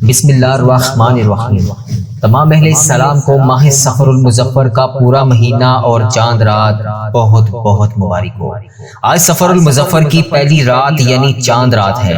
بسم اللہ الرحمن الرحیم۔ تمام اہل السلام کو ماہ سفر المظفر کا پورا مہینہ اور چاند رات بہت بہت مبارک ہو۔ آج سفر المظفر کی پہلی رات یعنی چاند رات ہے،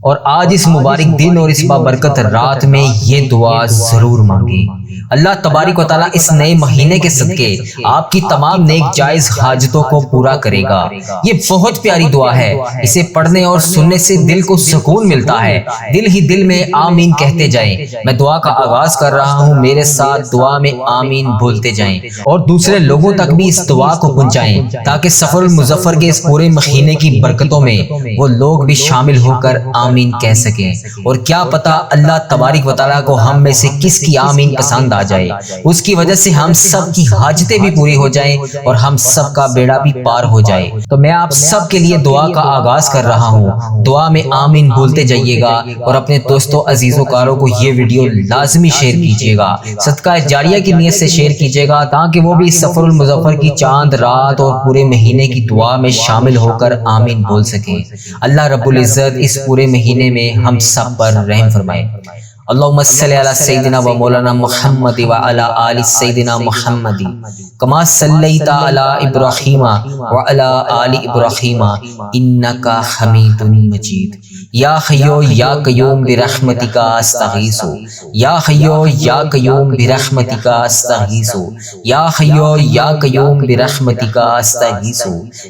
اور آج اس مبارک دن اور اس بابرکت رات میں یہ دعا ضرور مانگیں۔ اللہ تبارک و تعالیٰ اس نئے مہینے کے صدقے آپ کی تمام نیک جائز حاجتوں کو پورا کرے گا۔ یہ بہت پیاری دعا ہے، اسے پڑھنے اور سننے سے دل کو سکون ملتا ہے۔ دل ہی دل میں آمین کہتے جائیں۔ میں دعا کا آغاز کر رہا ہوں، میرے ساتھ دعا میں آمین بولتے جائیں اور دوسرے لوگوں تک بھی اس دعا کو پہنچائیں، تاکہ سفر المظفر کے اس پورے مہینے کی برکتوں میں وہ لوگ بھی شامل ہو کر آمین کہہ سکیں۔ اور کیا پتہ اللہ تبارک و تعالیٰ کو ہم میں سے کس کی آمین پسند آ جائے، اس کی وجہ سے ہم سب کی حاجتیں بھی پوری ہو جائیں اور ہم سب کا بیڑا بھی پار ہو جائے۔ تو میں آپ سب کے لیے دعا کا آغاز کر رہا ہوں، دعا میں آمین بولتے جائیے گا اور اپنے دوستوں عزیزوں کاروں کو یہ ویڈیو لازمی شیئر کیجیے گا، صدقہ جاریہ کی نیت سے شیئر کیجیے گا، تاکہ وہ بھی سفر المظفر کی چاند رات اور پورے مہینے کی دعا میں شامل ہو کر آمین بول سکیں۔ اللہ رب العزت اس پورے مہینے میں ہم سب پر رحم فرمائے۔ اللہم صلی علی سیدنا و مولانا محمد و علی آل سیدنا محمد کما صلیت علی ابراہیم و علی آل ابراہیم انکا حمید مجید۔ یا حیو یا قیوم برحمتک استغیث، یا حیو یا قیوم برحمتک استغیث، یا حیو یا قیوم برحمتک استغیث۔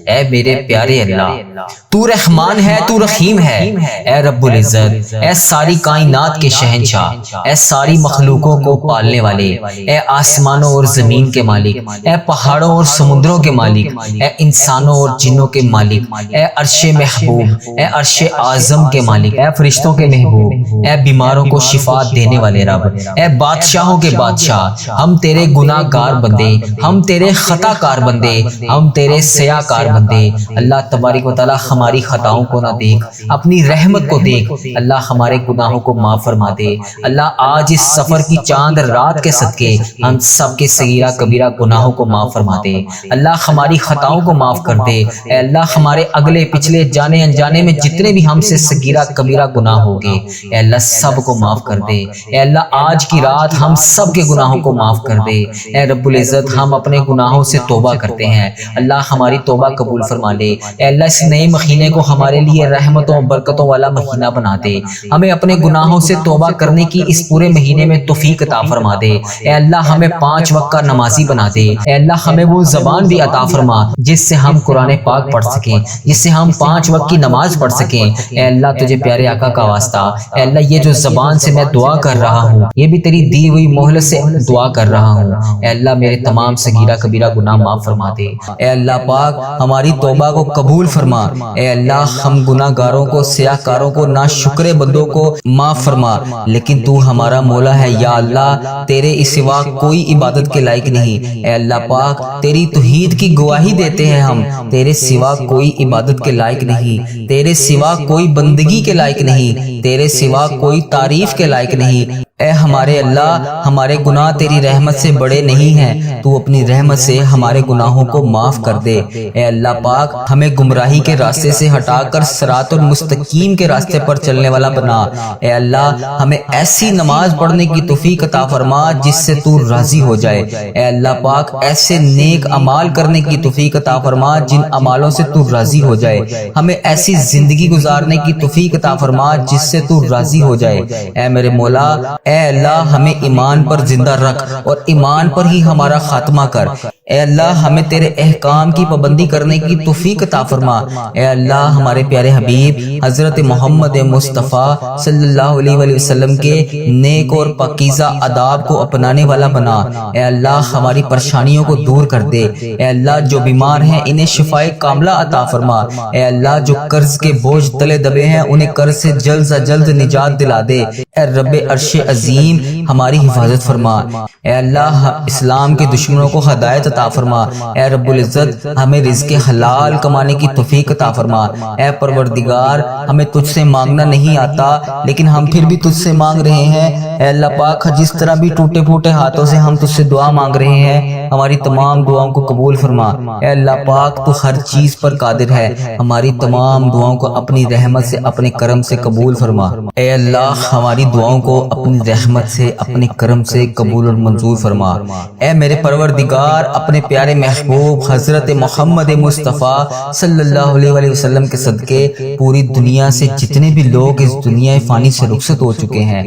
اے میرے پیارے اللہ، تو رحمان ہے، تو رحیم ہے۔ اے رب العزت، اے ساری کائنات کے شہنشاہ، اے ساری مخلوقوں کو پالنے والے، اے آسمانوں اور زمین کے مالک، اے پہاڑوں اور سمندروں کے مالک، اے انسانوں اور جنوں کے مالک، اے عرش محبوب، اے عرش اعظم کے مالک، اے فرشتوں کے محبوب، اے بیماروں کو شفا دینے والے رب، اے بادشاہوں کے بادشاہ، ہم تیرے گناہ گار بندے، ہم تیرے خطا کار بندے، ہم تیرے سیاہ کار بندے۔ اللہ تبارک و تعالیٰ ہماری خطاؤں کو نہ دیکھ، اپنی رحمت کو دیکھ، اللہ ہمارے گناہوں کو معاف فرما دے۔ اللہ آج اس سفر کی چاند رات کے صدقے ہم سب کے صغیرہ کبیرہ گناہوں کو معاف فرما دے۔ اللہ ہماری خطاؤں کو معاف کر دے۔ اے اللہ ہمارے اگلے پچھلے جانے انجانے میں جتنے بھی ہم سے صغیرہ کبیرہ گناہ ہو گے، اے اللہ سب کو معاف کر دے۔ اے اللہ آج کی رات ہم سب کے گناہوں کو معاف کر دے۔ اے رب العزت، ہم اپنے گناہوں سے توبہ کرتے ہیں، اللہ ہماری توبہ قبول فرما لے۔ اے اللہ اس نئے مہینے کو ہمارے لیے رحمتوں اور برکتوں والا مہینہ بنا دے۔ ہمیں اپنے گناہوں سے توبہ کرنے کی اس پورے مہینے میں توفیق عطا فرما دے۔ اے اللہ ہمیں 5 وقت کا نمازی بنا دے۔ اے اللہ ہمیں وہ زبان بھی عطا فرما جس سے ہم قرآن پاک پڑھ سکیں، جس سے ہم 5 وقت کی نماز پڑھ سکیں۔ اے اللہ تجھے پیارے آقا کا واسطہ، اے اللہ یہ جو زبان سے میں دعا کر رہا ہوں، یہ بھی تیری دی ہوئی مہلت سے دعا کر رہا ہوں۔ اے اللہ میرے تمام صغیرہ کبیرہ گناہ معاف فرما دے۔ اے اللہ پاک ہماری توبہ کو قبول فرما۔ اے اللہ ہم گناہ گاروں کو، سیاہ کاروں کو، ناشکرے بندوں کو معاف فرما، لیکن تو ہمارا مولا ہے۔ یا اللہ تیرے سوا کوئی عبادت کے لائق نہیں۔ اے اللہ پاک تیری توحید کی گواہی دیتے ہیں ہم، تیرے سوا کوئی عبادت کے لائق نہیں، تیرے سوا کوئی بندگی کے لائق نہیں، تیرے سوا کوئی تعریف کے لائق نہیں۔ اے ہمارے اللہ، ہمارے گناہ تیری رحمت سے بڑے نہیں ہیں، تو اپنی رحمت سے ہمارے گناہوں کو معاف کر دے۔ اے اللہ پاک ہمیں گمراہی کے راستے سے ہٹا کر صراط المستقیم کے راستے پر چلنے والا بنا۔ اے اللہ ہمیں ایسی نماز پڑھنے کی توفیق عطا فرما جس سے تو راضی ہو جائے۔ اے اللہ پاک ایسے نیک اعمال کرنے کی توفیق عطا فرما جن اعمالوں سے تو راضی ہو جائے۔ ہمیں ایسی زندگی گزارنے کی توفیق عطا فرما جس سے تو راضی ہو جائے۔ اے میرے مولا، اے اللہ ہمیں ایمان پر زندہ رکھ اور ایمان پر ہی ہمارا خاتمہ کر۔ اے اللہ ہمیں تیرے احکام کی پابندی کرنے کی توفیق عطا فرما۔ اے اللہ ہمارے پیارے حبیب حضرت محمد مصطفیٰ صلی اللہ علیہ وآلہ وسلم کے نیک اور پاکیزہ آداب کو اپنانے والا بنا۔ اے اللہ ہماری پریشانیوں کو دور کر دے۔ اے اللہ جو بیمار ہیں انہیں شفائے کاملہ عطا فرما۔ اے اللہ جو قرض کے بوجھ تلے دبے ہیں انہیں قرض سے جلد سے جلد نجات دلا دے۔ اے رب عرش عظیم ہماری حفاظت فرما۔ اے اللہ اسلام کے دشمنوں کو ہدایت عطا فرما۔ اے رب العزت ہمیں رزق حلال کمانے کی توفیق عطا فرما۔ اے پروردگار ہمیں تجھ سے مانگنا نہیں آتا لیکن ہم پھر بھی تجھ سے مانگ رہے ہیں۔ اے اللہ پاک جس طرح بھی ٹوٹے پھوٹے ہاتھوں سے ہم تجھ سے دعا مانگ رہے ہیں، ہماری تمام دعاؤں کو قبول فرما۔ اے اللہ پاک تو ہر چیز پر قادر ہے، ہماری تمام دعاؤں کو اپنی رحمت سے اپنے کرم سے قبول فرما۔ اے اللہ ہماری دعاؤں کو اپنی رحمت سے اپنے کرم سے قبول اور منظور فرما۔ اے میرے پروردگار اپنے پیارے محبوب حضرت محمد مصطفیٰ صلی اللہ علیہ وسلم کے صدقے پوری دنیا سے جتنے بھی لوگ اس دنیا فانی سے رخصت ہو چکے ہیں،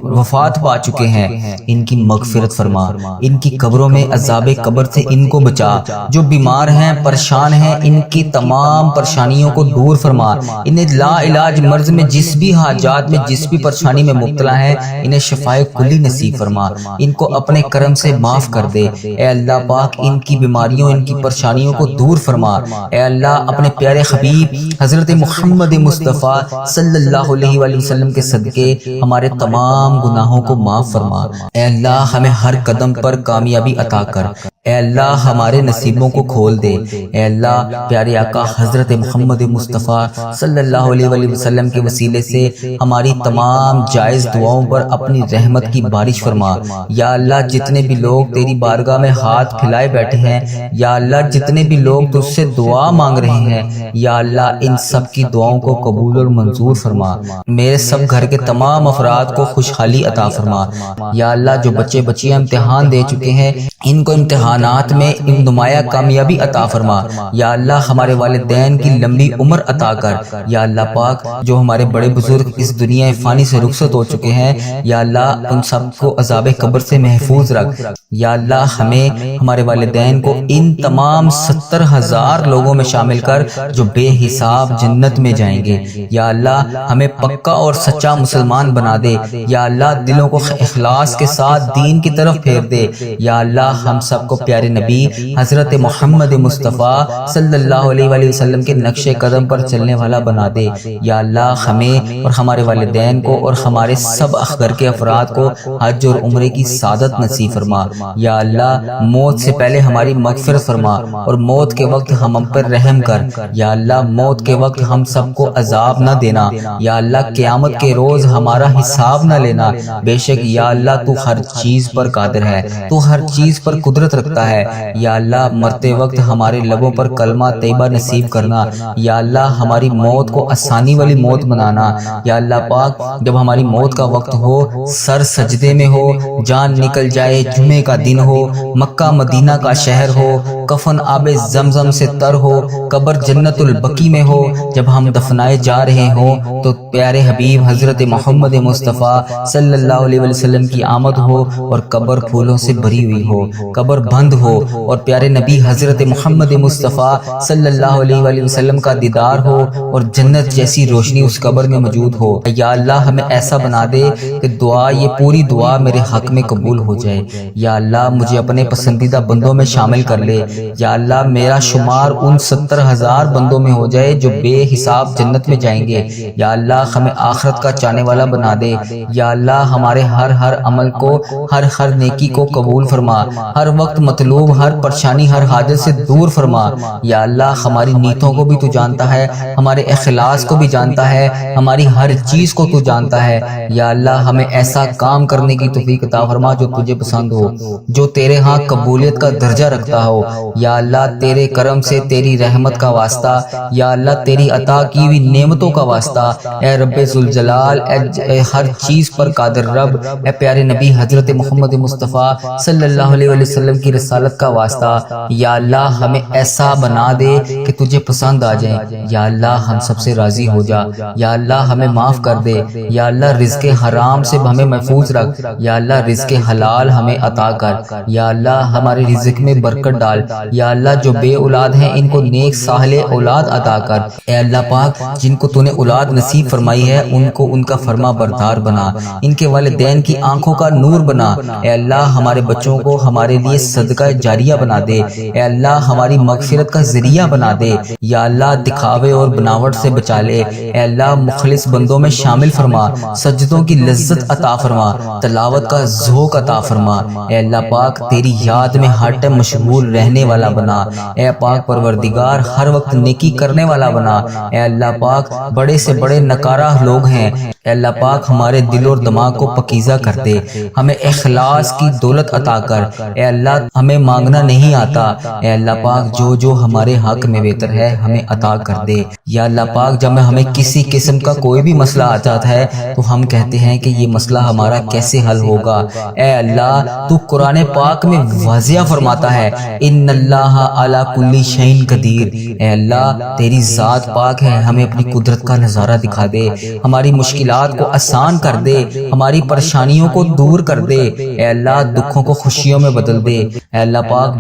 وفات پا چکے ہیں، ان کی مغفرت فرما، ان کی قبروں میں عذاب قبر سے ان کو بچا، جو بیمار ہیں پریشان ہیں ان کی تمام پریشانیوں کو دور فرما، انہیں لا علاج مرض میں جس بھی حاجات میں جس بھی پریشانی میں مبتلا ہیں انہیں شفائے کلی نصیب فرما، ان کو اپنے کرم سے معاف کر دے۔ اے اللہ پاک ان کی بیماریوں ان کی پریشانیوں کو دور فرما۔ اے اللہ اپنے پیارے حبیب حضرت محمد مصطفیٰ صلی اللہ علیہ وآلہ وسلم کے صدقے ہمارے تمام گناہوں کو معاف فرما۔ اے اللہ ہمیں ہر قدم پر کامیابی عطا کر۔ اے اللہ ہمارے نصیبوں کو کھول دے۔ اے اللہ پیارے آقا حضرت محمد مصطفیٰ صلی اللہ علیہ وآلہ وسلم کے وسیلے سے ہماری تمام جائز دعاؤں پر اپنی رحمت کی بارش فرما۔ یا اللہ جتنے بھی لوگ تیری بارگاہ میں ہاتھ پھیلائے بیٹھے ہیں، یا اللہ جتنے بھی لوگ تجھ سے دعا مانگ رہے ہیں، یا اللہ ان سب کی دعاؤں کو قبول اور منظور فرما۔ میرے سب گھر کے تمام افراد کو خوشحالی عطا فرما۔ یا اللہ جو بچے بچیاں امتحان دے چکے ہیں ان کو امتحانات میں نمایاں کامیابی عطا فرما۔ یا اللہ ہمارے والدین کی لمبی عمر عطا کر۔ یا اللہ پاک جو ہمارے بڑے بزرگ اس دنیا فانی سے رخصت ہو چکے ہیں، یا اللہ ان سب کو عذاب قبر سے محفوظ رکھ۔ یا اللہ ہمیں ہمارے والدین کو ان تمام 70,000 لوگوں میں شامل کر جو بے حساب جنت میں جائیں گے۔ یا اللہ ہمیں پکا اور سچا مسلمان بنا دے۔ یا اللہ دلوں کو اخلاص کے ساتھ دین کی طرف پھیر دے۔ یا اللہ ہم سب کو پیارے نبی حضرت محمد مصطفیٰ صلی اللہ علیہ وآلہ وسلم کے نقش قدم پر چلنے والا بنا دے۔ یا اللہ ہمیں اور ہمارے والدین کو اور ہمارے سب گھر کے افراد کو حج اور عمرے کی سعادت نصیب فرما۔ یا اللہ موت سے پہلے ہماری مغفرت فرما اور موت کے وقت ہم پر رحم کر۔ یا اللہ موت کے وقت ہم سب کو عذاب نہ دینا۔ یا اللہ قیامت کے روز ہمارا حساب نہ لینا۔ بے شک یا اللہ تو ہر چیز پر قادر ہے، تو ہر چیز پر قدرت رکھتا ہے۔ یا اللہ مرتے وقت ہمارے لبوں پر کلمہ طیبہ نصیب کرنا۔ یا اللہ ہماری موت کو آسانی والی موت بنانا۔ یا اللہ پاک جب ہماری موت کا وقت ہو، سر سجدے میں ہو، جان نکل جائے، جمعے کا دن ہو، مکہ مدینہ کا شہر ہو، کفن آب زمزم سے تر ہو، قبر جنت البقیع میں ہو، جب ہم دفنائے جا رہے ہوں تو پیارے حبیب حضرت محمد مصطفیٰ صلی اللہ علیہ وسلم کی آمد ہو اور قبر پھولوں سے بھری ہوئی ہو، قبر بند ہو اور پیارے نبی حضرت محمد مصطفیٰ صلی اللہ علیہ وآلہ وسلم کا دیدار ہو اور جنت جیسی روشنی اس قبر میں موجود ہو۔ یا اللہ ہمیں ایسا بنا دے کہ دعا یہ پوری دعا میرے حق میں قبول ہو جائے۔ یا اللہ مجھے اپنے پسندیدہ بندوں میں شامل کر لے۔ یا اللہ میرا شمار ان 70,000 بندوں میں ہو جائے جو بے حساب جنت میں جائیں گے۔ یا اللہ ہمیں آخرت کا چاہنے والا بنا دے۔ یا اللہ ہمارے ہر عمل کو ہر نیکی کو قبول فرما، ہر وقت مطلوب ہر پریشانی ہر حاجت سے دور فرما۔ یا اللہ ہماری نیتوں کو بھی تو جانتا ہے، ہمارے اخلاص کو بھی جانتا ہے، ہماری ہر چیز کو تو جانتا ہے۔ یا اللہ ہمیں ایسا کام کرنے کی توفیق عطا فرما جو تجھے پسند ہو، جو تیرے ہاں قبولیت کا درجہ رکھتا ہو۔ یا اللہ تیرے کرم سے تیری رحمت کا واسطہ، یا اللہ تیری عطا کی ہوئی نعمتوں کا واسطہ، اے رب ذوالجلال، اے ہر چیز پر قادر رب، اے پیارے نبی حضرت محمد مصطفیٰ صلی اللہ علیہ وسلم کی رسالت کا واسطہ، یا اللہ ہمیں ایسا بنا دے کہ تجھے پسند آ جائیں۔ یا اللہ ہم سب سے راضی ہو جا۔ یا اللہ ہمیں معاف کر دے۔ یا اللہ رزق حرام سے ہمیں محفوظ رکھ۔ یا اللہ رزق حلال ہمیں عطا کر۔ یا اللہ ہمارے رزق میں برکت ڈال۔ یا اللہ جو بے اولاد ہیں ان کو نیک صالح اولاد عطا کر۔ اے اللہ پاک جن کو تو نے اولاد نصیب فرمائی ہے ان کو ان کا فرما بردار بنا، ان کے والدین کی آنکھوں کا نور بنا۔ اے اللہ ہمارے بچوں کو ہمارے لیے صدقہ جاریہ بنا دے۔ اے اللہ ہماری مغفرت کا ذریعہ بنا دے۔ یا اللہ دکھاوے اور بناوٹ سے بچا لے۔ اے اللہ مخلص بندوں میں شامل فرما، سجدوں کی لذت عطا فرما، تلاوت کا ذوق عطا فرما۔ اے اللہ پاک تیری یاد میں ہر ٹائم مشغول رہنے والا بنا۔ اے پاک پروردگار ہر وقت نیکی کرنے والا بنا۔ اے اللہ پاک بڑے سے بڑے نکارہ لوگ ہیں اے اللہ پاک ہمارے دل اور دماغ کو پکیزہ کر دے، ہمیں اخلاص کی دولت عطا کر۔ اے اللہ ہمیں مانگنا نہیں آتا، اے اللہ پاک جو جو ہمارے حق میں بہتر ہے ہمیں عطا کر دے۔ یا اللہ پاک جب ہمیں کسی قسم کا کوئی بھی مسئلہ آ جاتا ہے تو ہم کہتے ہیں کہ یہ مسئلہ ہمارا کیسے حل ہوگا، اے اللہ تو قرآن پاک میں واضح فرماتا ہے ان اللہ علی کل شیء قدیر۔ اے اللہ تیری ذات پاک ہے، ہمیں اپنی قدرت کا نظارہ دکھا دے، ہماری مشکلات کو آسان کر دے، ہماری پریشانیوں کو دور کر دے، اے اللہ دکھوں کو خوشیوں میں بدل دے، اے اللہ پاک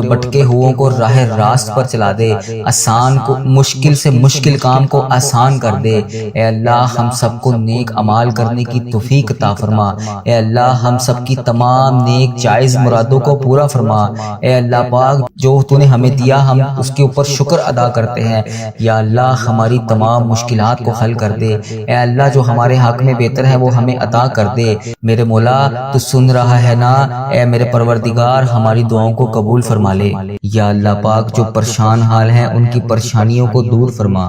بٹکے ہوئوں کو راہ راست پر چلا دے، آسان کو مشکل سے مشکل کام کو آسان کر دے، اے اللہ ہم سب کو نیک اعمال کرنے کی توفیق عطا فرما، اے اللہ ہم سب کی تمام نیک جائز مرادوں کو پورا فرما، اے اللہ پاک جو تو نے ہمیں دیا ہم اس کے اوپر شکر ادا کرتے ہیں، یا اللہ ہماری تمام مشکلات کو حل کر دے، اے اللہ جو ہمارے حق میں بہتر ہے وہ ہمیں عطا کر دے۔ میرے مولا تو سن رہا ہے نا، اے میرے پروردگار ہماری دعاؤں کو قبول فرما لے، یا اللہ پاک جو پریشان حال ہیں ان کی پریشانیوں کو دور فرما،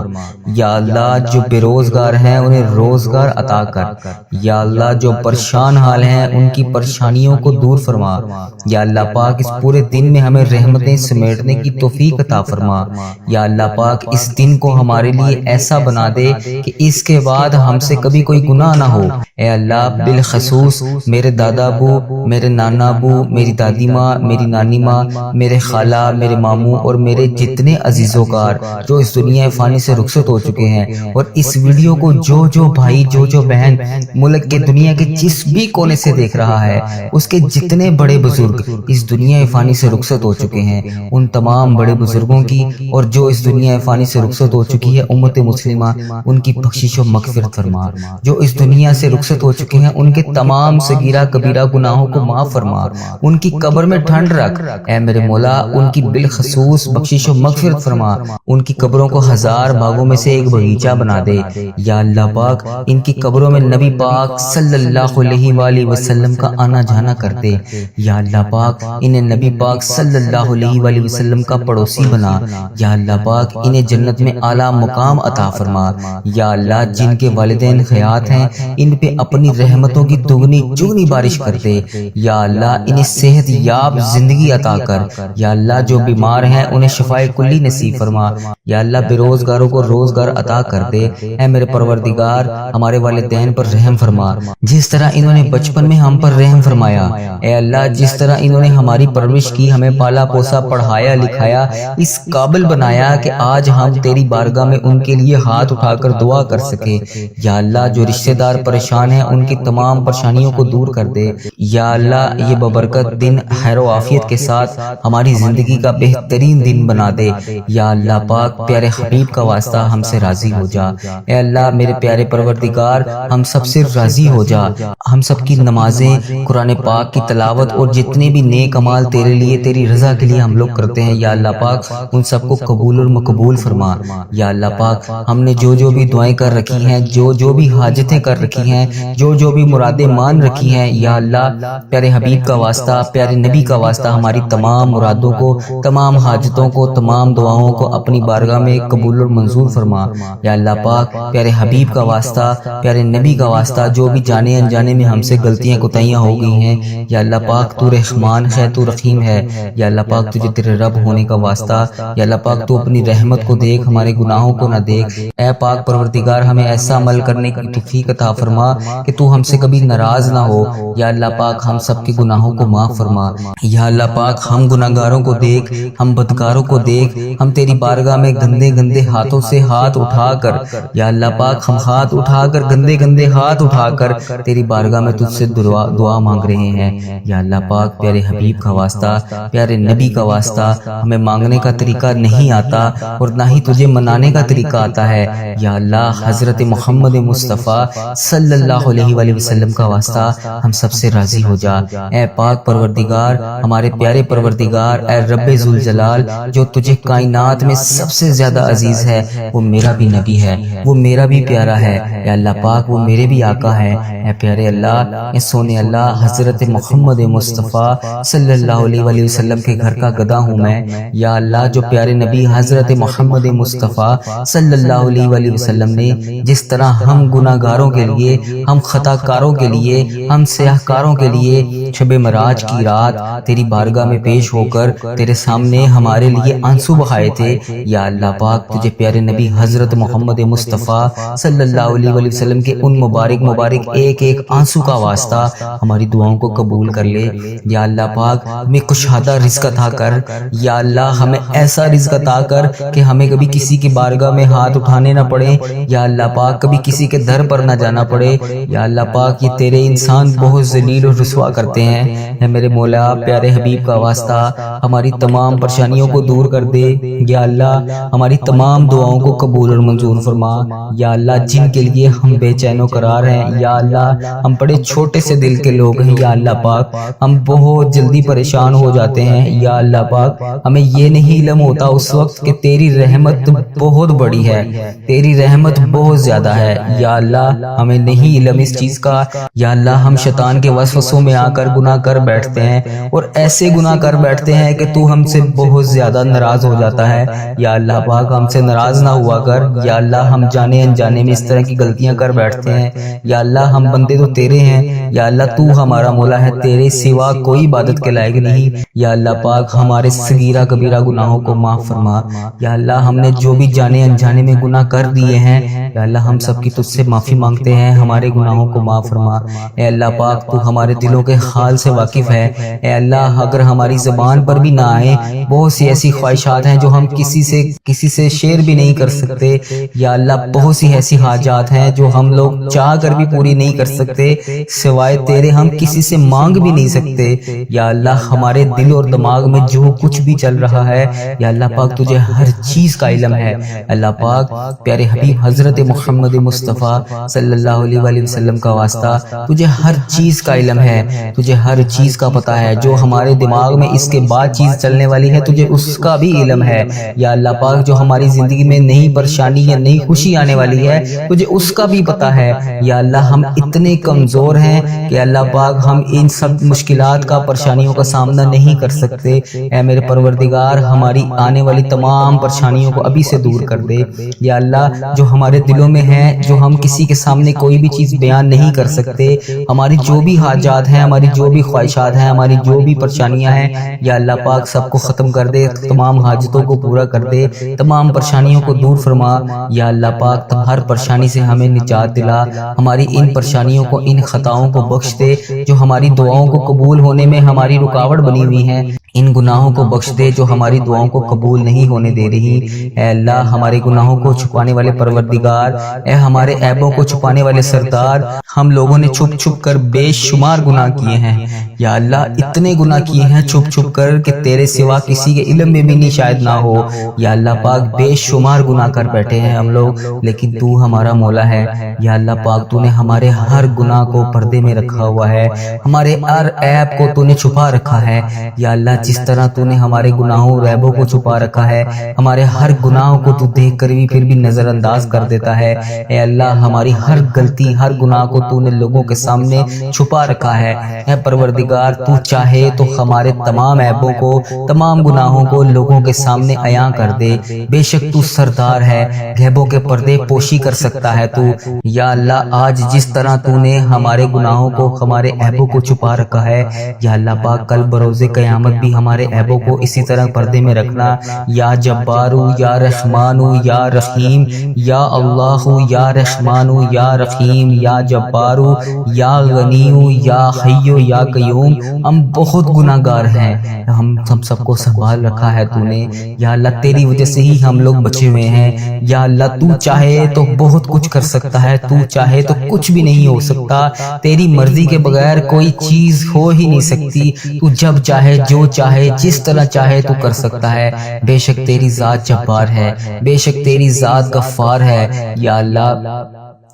یا اللہ جو بے روزگار ہیں انہیں روزگار عطا کر، یا اللہ جو پریشان حال ہیں ان کی پریشانیوں کو دور فرما، یا اللہ پاک اس پورے دن میں ہمیں رحمتیں سمیٹنے کی توفیق عطا فرما، یا اللہ پاک اس دن کو ہمارے لیے ایسا بنا دے کہ اس کے بعد ہم سے کبھی کوئی گناہ نہ ہو، اے اللہ بالخصوص میرے دادا ابو، میرے نانا ابو، میری دادی ماں، میری نانی ماں، میرے خالہ، میرے ماموں اور میرے جتنے عزیز و کار جو اس دنیا فانی سے رخصت ہو چکے ہیں، اور اس ویڈیو کو جو بھائی جو بہن ملک کے دنیا کے جس بھی کونے سے دیکھ رہا ہے، اس کے جتنے بڑے بزرگ اس دنیا فانی سے رخصت ہو چکے ہیں، ان تمام بڑے بزرگوں کی اور جو اس دنیا فانی سے رخصت ہو چکی ہے امت مسلمہ ان کی بخشش و مغفرت فرما، جو اس دنیا سے رخصت ہو چکے ہیں ان کے تمام صغیرہ کبیرہ گناہوں کو معاف فرما، ان کی قبر میں ٹھنڈ رکھ، اے میرے مولا ان کی بالخصوص بخشش و مغفرت فرما، ان کی قبروں کو 1000 باغوں میں سے ایک باغیچہ بنا دے، یا اللہ پاک ان کی قبروں میں نبی پاک صلی اللہ علیہ وآلہ وسلم کا آنا جانا کر دے، یا اللہ پاک انہیں نبی پاک صلی اللہ علیہ وآلہ وسلم کا پڑوسی بنا، یا اللہ پاک انہیں جنت میں اعلیٰ مقام عطا فرما، یا اللہ جن کے والدین حیات ہیں ان پہ اپنی رحمتوں کی دگنی چگنی بارش کر دے، یا اللہ انہیں صحت یاب زندگی عطا کر، یا اللہ جو بیمار ہیں انہیں شفائے کلی نصیب فرما، یا اللہ بے روزگاروں کو روزگار عطا کر دے، اے میرے پروردگار ہمارے والدین پر رحم فرما، جس طرح انہوں نے بچپن میں ہم پر رحم فرمایا، اے اللہ جس طرح انہوں نے ہماری پرورش کی، ہمیں پالا پوسا، پڑھایا لکھایا، اس قابل بنایا کہ آج ہم تیری بارگاہ میں ان کے لیے ہاتھ اٹھا کر دعا کر سکے، یا اللہ جو رشتہ دار پریشان ہیں ان کی تمام پریشانیوں کو دور کر دے، یا اللہ یہ ببرکت دن خیر و عافیت کے ساتھ ہماری زندگی کا بہترین دن بنا دے، یا اللہ پاک پیارے حبیب کا واسطہ ہم سے راضی ہو جا، اے اللہ میرے پیارے پروردگار ہم سب سے راضی ہو جا، ہم سب کی نمازیں، قرآن پاک کی تلاوت اور جتنے بھی نیک اعمال تیرے لیے تیری رضا کے لیے ہم لوگ کرتے ہیں، یا اللہ پاک ان سب کو قبول اور مقبول فرما، یا اللہ پاک ہم نے جو بھی دعائیں کر رکھی ہیں، جو بھی حاجتیں کر رکھی ہیں، جو بھی مرادیں مان رکھی ہیں، یا اللہ پیارے حبیب کا واسطہ، پیارے نبی کا واسطہ ہماری تمام مرادوں کو، تمام حاجتوں کو، تمام دعاؤں کو اپنی بارگاہ میں قبول اور منظور فرما، یا اللہ پاک پیارے حبیب کا واسطہ، پیارے نبی کا واسطہ جو بھی جانے انجانے میں ہم سے غلطیاں کوتاہیاں ہو گئی ہیں، یا اللہ پاک تو رحمان ہے، تو رحیم ہے، یا اللہ پاک تجھے تیرے رب ہونے کا واسطہ، یا اللہ پاک تو اپنی رحمت کو دیکھ، ہمارے گناہوں کو نہ دیکھ، اے پاک پروردگار ہمیں ایسا عمل کرنے کی توفیق عطا فرما کہ تو ہم سے کبھی ناراض نہ ہو، یا اللہ پاک ہم سب کے گناہوں کو معاف فرما، یا اللہ پاک ہم گناہگاروں کو دیکھ، ہم بدکاروں کو دیکھ، ہم تیری بارگاہ میں گندے ہاتھوں سے ہاتھ اٹھا کر، یا اللہ پاک ہم ہاتھ اٹھا کر گندے ہاتھ اٹھا کر تیری بارگاہ میں تجھ سے دعا مانگ رہے ہیں، یا اللہ پاک پیارے حبیب کا واسطہ، پیارے نبی کا واسطہ ہمیں مانگنے کا طریقہ نہیں آتا اور نہ ہی تجھے منانے کا طریقہ آتا ہے، یا اللہ حضرت محمد مصطفیٰ صلی اللہ علیہ وآلہ وسلم کا واسطہ ہم سب سے راضی ہو جا، اے پاک پروردگار ہمارے پیارے پروردگار، اے رب ذوالجلال جو تجھے کائنات میں سب سے سے زیادہ عزیز ہے وہ میرا بھی نبی ہے، وہ میرا بھی پیارا ہے۔ اے اللہ پاک وہ میرے بھی آقا ہے۔ اے پیارے اللہ، اے سونے اللہ، حضرت محمد مصطفیٰ صلی اللہ علیہ وسلم کے گھر کا گدا ہوں میں۔ یا اللہ، جو پیارے نبی حضرت محمد مصطفیٰ صلی اللہ علیہ وسلم نے جس طرح ہم گناہگاروں کے لیے، ہم خطا کاروں کے لیے، ہم سیاہ کاروں کے لیے شب معراج کی رات تیری بارگاہ میں پیش ہو کر تیرے سامنے ہمارے لیے آنسو بہائے تھے، یا اللہ پاک تجھے پیارے نبی حضرت محمد مصطفیٰ صلی اللہ علیہ وسلم کے ان مبارک ایک ایک آنسو کا واسطہ ہماری دعاؤں کو قبول کر لے۔ یا اللہ پاک ہمیں کشادہ رزق عطا کر، یا اللہ ہمیں ایسا رزق عطا کر کہ ہمیں کبھی کسی کی بارگاہ میں ہاتھ اٹھانے نہ پڑے، یا اللہ پاک کبھی کسی کے در پر نہ جانا پڑے۔ یا اللہ پاک یہ تیرے انسان بہت ذلیل اور رسوا کرتے ہیں، اے میرے مولا پیارے حبیب کا واسطہ ہماری تمام پریشانیوں کو دور کر دے۔ یا اللہ ہماری تمام دعاؤں کو قبول اور منظور فرما۔ یا اللہ جن کے لیے ہم بے چین و قرار ہیں، یا اللہ ہم بڑے چھوٹے سے دل کے لوگ ہیں، یا اللہ پاک ہم بہت جلدی پریشان ہو جاتے ہیں، یا اللہ پاک ہمیں یہ نہیں علم ہوتا اس وقت کہ تیری رحمت بہت بڑی ہے، تیری رحمت بہت زیادہ ہے۔ یا اللہ ہمیں نہیں علم اس چیز کا، یا اللہ ہم شیطان کے وسوسوں میں آ کر گناہ کر بیٹھتے ہیں، اور ایسے گناہ کر بیٹھتے ہیں کہ تو ہم سے بہت زیادہ ناراض ہو جاتا ہے۔ یا اللہ پاک ہم سے ناراض نہ ہوا کر، یا اللہ ہم جانے انجانے میں اس طرح کی غلطیاں کر بیٹھتے ہیں، یا اللہ ہم بندے تو تیرے ہیں، یا اللہ تو ہمارا مولا ہے، تیرے سوا کوئی عبادت کے لائق نہیں۔ یا اللہ پاک ہمارے صغیرہ کبیرہ گناہوں کو معاف فرما۔ یا اللہ ہم نے جو بھی جانے انجانے میں گناہ کر دیے ہیں، یا اللہ ہم سب کی تجھ سے معافی مانگتے ہیں، ہمارے گناہوں کو معاف فرما۔ اے اللہ پاک تو ہمارے دلوں کے حال سے واقف ہے۔ اے اللہ اگر ہماری زبان پر بھی نہ آئے، بہت سی ایسی خواہشات ہیں جو ہم کسی سے شیئر بھی نہیں کر سکتے، یا اللہ بہت سی ایسی حاجات ہیں جو ہم لوگ چاہ کر بھی پوری نہیں کر سکتے، سوائے تیرے ہم کسی سے مانگ بھی نہیں سکتے۔ یا اللہ ہمارے دل اور دماغ میں جو کچھ بھی چل رہا ہے، یا اللہ پاک تجھے ہر چیز کا علم ہے۔ اللہ پاک پیارے حبیب حضرت محمد مصطفیٰ صلی اللہ علیہ وسلم کا واسطہ تجھے ہر چیز کا علم ہے، تجھے ہر چیز کا پتہ ہے، جو ہمارے دماغ میں اس کے بعد چیز چلنے والی ہے تجھے اس کا بھی علم ہے۔ یا اللہ پاک جو ہماری زندگی میں نئی پریشانی یا نئی خوشی آنے والی ہے تجھے اس کا بھی پتہ ہے۔ یا اللہ ہم اتنے کمزور ہیں کہ اللہ پاک ہم ان سب مشکلات کا، پریشانیوں کا سامنا نہیں کر سکتے۔ اے میرے پروردگار ہماری آنے والی تمام پریشانیوں کو ابھی سے دور کر دے۔ یا اللہ جو ہمارے دلوں میں ہے، جو ہم کسی کے سامنے کوئی بھی چیز بیان نہیں کر سکتے، ہماری جو بھی حاجات ہیں، ہماری جو بھی خواہشات ہیں، ہماری جو بھی پریشانیاں ہیں، یا اللہ پاک سب کو ختم کر دے، تمام حاجتوں کو پورا کر دے، تمام پریشانیوں کو دور فرما۔ یا اللہ پاک ہر پریشانی سے ہمیں نجات دلا، ہماری ان پریشانیوں کو، ان خطاؤں کو بخش دے جو ہماری دعاؤں کو قبول ہونے میں ہماری رکاوٹ بنی ہوئی ہیں، ان گناہوں کو بخش دے جو ہماری دعاؤں کو قبول نہیں ہونے دے رہی۔ اے اللہ ہمارے گناہوں کو چھپانے والے پروردگار، اے ہمارے عیبوں کو چھپانے والے سردار، ہم لوگوں نے چھپ چھپ کر بے شمار گناہ کیے ہیں، یا اللہ اتنے گناہ کیے ہیں چھپ چھپ کر کہ تیرے سوا کسی کے علم میں بھی نہیں شاید نہ ہو۔ یا اللہ پاک بے شمار گناہ کر بیٹھے ہیں ہم لوگ، لیکن تو ہمارا مولا ہے۔ یا اللہ پاک تو نے ہمارے ہر گناہ کو پردے میں رکھا ہوا ہے، ہمارے ہر عیب کو تو نے چھپا رکھا ہے۔ یا اللہ جس طرح تو نے ہمارے گناہوں اور عیبوں کو چھپا رکھا ہے، ہمارے ہر گناہوں کو تو دیکھ کر بھی پھر بھی نظر انداز کر دیتا ہے۔ اے اللہ ہماری ہر غلطی، ہر گناہ کو تو نے لوگوں کے سامنے چھپا رکھا ہے۔ اے پروردگار تو چاہے تو ہمارے تمام عیبوں کو، تمام گناہوں کو لوگوں کے سامنے عیاں کر دے، بے شک تو سردار ہے، غیبوں کے پردے پوشی کر سکتا ہے تو۔ یا اللہ آج جس طرح تو نے ہمارے گناہوں کو، ہمارے عیبوں کو چھپا رکھا ہے، یا اللہ پاک کل بروز قیامت بھی ہمارے عیبوں کو اسی طرح پردے میں رکھنا۔ یا جبارو یا رحمانو یا رحیم، یا اللہ یا رحمانو یا رحیم، یا جبارو یا غنیو یا حیو یا قیوم۔ ہم بہت گناہ گار ہیں، ہم سب کو سنبھال رکھا ہے تو نے۔ یا اللہ تیری وجہ سے ہی ہم لوگ بچے ہوئے ہیں۔ یا اللہ تو چاہے تو بہت کچھ کر سکتا ہے، تو چاہے تو کچھ بھی نہیں ہو سکتا، تیری مرضی کے بغیر کوئی چیز ہو ہی نہیں سکتی۔ تو جب چاہے، جو چاہے، جس طرح چاہے تو کر سکتا ہے۔ بے شک تیری ذات جبار ہے، بے شک تیری ذات غفار ہے۔ یا اللہ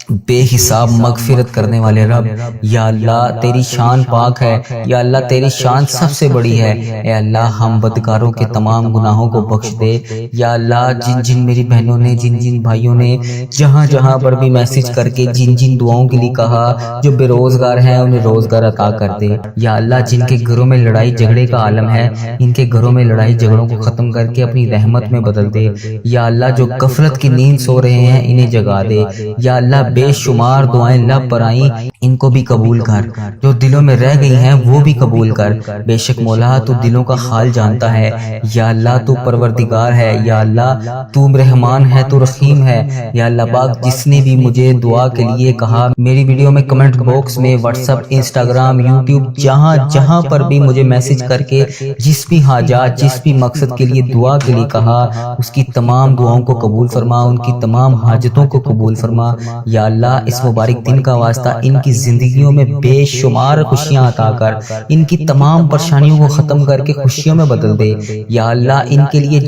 بے حساب مغفرت کرنے والے رب، یا اللہ تیری شان پاک ہے، یا اللہ تیری شان سب سے بڑی ہے۔ اے اللہ ہم بدکاروں کے تمام گناہوں کو بخش دے۔ یا اللہ جن جن میری بہنوں نے، جن جن بھائیوں نے جہاں جہاں پر بھی میسج کر کے جن جن دعاؤں کے لیے کہا، جو بے روزگار ہیں انہیں روزگار عطا کر دے۔ یا اللہ جن کے گھروں میں لڑائی جھگڑے کا عالم ہے، ان کے گھروں میں لڑائی جھگڑوں کو ختم کر کے اپنی رحمت میں بدل دے۔ یا اللہ جو غفلت کی نیند سو رہے ہیں انہیں جگا دے۔ یا اللہ بے شمار دعائیں لب پر آئیں، ان کو بھی قبول کر، جو دلوں میں رہ گئی ہیں وہ بھی قبول کر۔ بے شک مولا تو دلوں کا حال جانتا ہے۔ یا اللہ تو پروردگار ہے، یا اللہ تو رحمان ہے، تو رحیم ہے۔ یا اللہ پاک جس نے بھی مجھے دعا کے لیے کہا، میری ویڈیو میں کمنٹ باکس میں، واٹس ایپ، انسٹاگرام، یوٹیوب، جہاں جہاں پر بھی مجھے میسج کر کے جس بھی حاجات، جس بھی مقصد کے لیے دعا کے لیے کہا، اس کی تمام دعاؤں کو قبول فرما، ان کی تمام حاجتوں کو قبول فرما۔ یا اللہ اس مبارک دن کا واسطہ ان کی زندگیوں میں بے شمار خوشیاں عطا کر، ان کی تمام پریشانیوں کو ختم کر کے خوشیوں میں بدل دے۔ یا اللہ ان کے لیے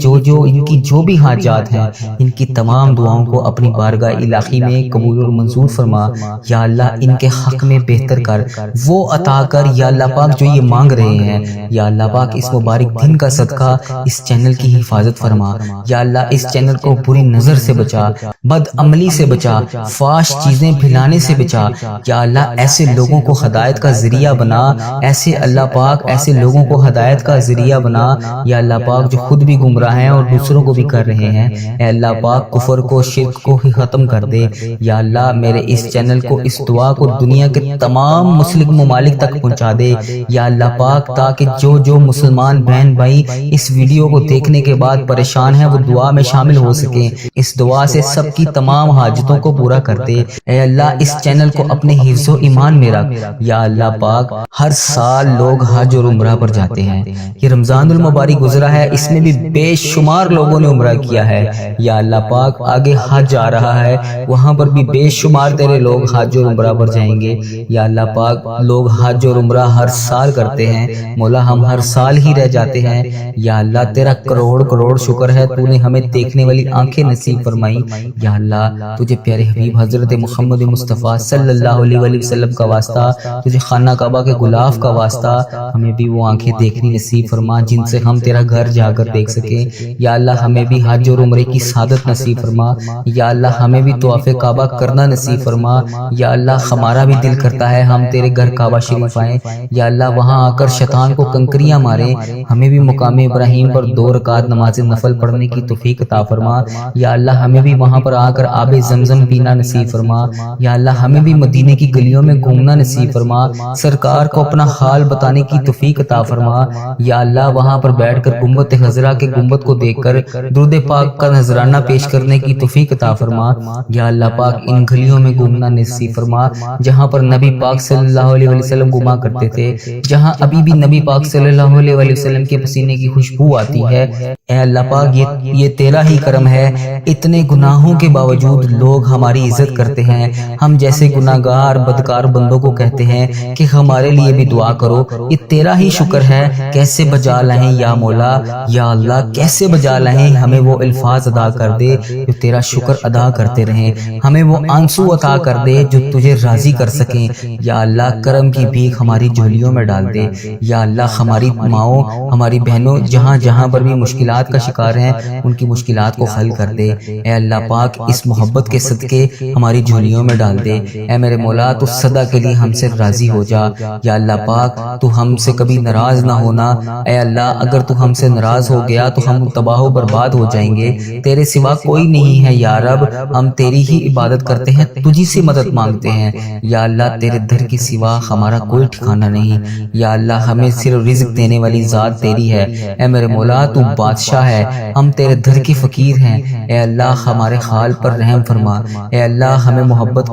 ان کی جو بھی حاجات ہیں، ان کی تمام دعاؤں کو اپنی بارگاہ الہی میں قبول اور منظور فرما۔ یا اللہ ان کے حق میں بہتر کر، وہ عطا کر یا اللہ پاک جو یہ مانگ رہے ہیں۔ یا اللہ پاک اس مبارک دن کا صدقہ اس چینل کی حفاظت فرما۔ یا اللہ اس چینل کو بری نظر سے بچا، بد عملی سے بچا، فاش چیزیں پھیلانے سے بچا۔ یا اللہ ایسے لوگوں کو ہدایت کا ذریعہ بنا، ایسے اللہ پاک ایسے لوگوں کو ہدایت کا ذریعہ بنا یا اللہ پاک جو خود بھی گمراہ ہیں اور دوسروں کو بھی کر رہے ہیں۔ اے اللہ پاک کفر کو، شرک کو ہی ختم کر دے۔ یا اللہ میرے اس چینل کو، اس دعا کو دنیا کے تمام مسلم ممالک تک پہنچا دے یا اللہ پاک، تاکہ جو مسلمان بہن بھائی اس ویڈیو کو دیکھنے کے بعد پریشان ہیں وہ دعا میں شامل ہو سکیں۔ اس دعا سے سب کی تمام حاجتوں کو پورا کر دے۔ اے اللہ اس چینل کو اپنے حفظ و ایمان میں رکھ۔ یا اللہ پاک ہر سال لوگ حج اور عمرہ پر جاتے ہیں، یہ رمضان المبارک گزرا ہے، اس میں بھی بے شمار لوگوں نے عمرہ کیا ہے۔ یا اللہ پاک آگے حج آ رہا ہے، وہاں پر بھی بے شمار تیرے لوگ حج اور عمرہ پر جائیں گے۔ یا اللہ پاک لوگ حج اور عمرہ ہر سال کرتے ہیں، مولا ہم ہر سال ہی رہ جاتے ہیں۔ یا اللہ تیرا کروڑ کروڑ شکر ہے، تو نے ہمیں دیکھنے والی آنکھیں نصیب فرمائی۔ یا اللہ تجھے پیارے حبیب حضرت محمد مصطفیٰ صلی اللہ علیہ وسلم کا واسطہ، تجھے خانہ کعبہ کے غلاف کا واسطہ، ہمیں بھی وہ آنکھیں دیکھنی نصیب فرما جن سے ہم تیرا گھر جا کر دیکھ سکیں۔ یا اللہ ہمیں بھی حج اور عمرے کی سعادت نصیب فرما۔ یا اللہ ہمیں بھی طواف کعبہ کرنا نصیب فرما۔ یا اللہ ہمارا بھی دل کرتا ہے ہم تیرے گھر کعبہ شریف آئیں، یا اللہ وہاں آ کر شیطان کو کنکریاں ماریں، ہمیں بھی مقام ابراہیم پر 2 رکعت نماز نفل پڑھنے کی توفیق عطا فرما۔ یا اللہ ہمیں بھی وہاں پر آ کر آب زمزم پینا نصیب فرما۔ یا اللہ ہمیں بھی مدینے کی گلیوں میں گھومنا نصیب فرما، سرکار کو اپنا حال بتانے کی توفیق عطا فرما۔ یا اللہ وہاں پر بیٹھ کر گنبد خضرا کے گنبد کو دیکھ کر درود پاک کا نذرانہ پیش کرنے کی توفیق عطا فرما۔ یا اللہ پاک ان گلیوں میں گھومنا نصیب فرما جہاں پر نبی پاک صلی اللہ علیہ وسلم گھوما کرتے تھے، جہاں ابھی بھی نبی پاک صلی اللہ علیہ وسلم کے پسینے کی خوشبو آتی ہے۔ اے اللہ پاک یہ تیرا ہی کرم ہے، اتنے گناہوں کے باوجود لوگ ہماری عزت کرتے ہیں، ہم جیسے گناہگار بدکار بندوں کو کہتے ہیں کہ ہمارے لیے بھی دعا کرو۔ یہ تیرا ہی شکر ہے، کیسے بجا لائیں یا مولا، یا اللہ کیسے بجا لائیں، ہمیں وہ الفاظ ادا کر دے جو تیرا شکر ادا کرتے رہیں، ہمیں وہ آنسو عطا کر دے جو تجھے راضی کر سکیں۔ یا اللہ کرم کی بھیک ہماری جھولیوں میں ڈال دے۔ یا اللہ ہماری ماؤں، ہماری بہنوں جہاں جہاں پر بھی مشکلات کا شکار ہیں، ان کی مشکلات کو حل کر دے۔ اے اللہ پاک اس محبت کے صدقے ہماری جھولیوں میں ڈال دے۔ اے میرے مولا تو سدا کے لیے ہم سے راضی ہو جا۔ یا اللہ پاک تو ہم سے کبھی ناراض نہ ہونا۔ اے اللہ اگر تو ہم سے ناراض ہو گیا تو ہم تباہ و برباد ہو جائیں گے، تیرے سوا کوئی نہیں ہے یا رب، ہم تیری ہی عبادت کرتے ہیں، تجھی سے مدد مانگتے ہیں۔ یا اللہ تیرے در کے سوا ہمارا کوئی ٹھکانہ نہیں۔ یا اللہ ہمیں صرف رزق دینے والی ذات تیری ہے۔ اے میرے مولا تو بادشاہ ہے، ہم تیرے در کے فقیر ہیں۔ اے اللہ ہمارے حال پر رحم فرما۔ اے اللہ ہمیں محبت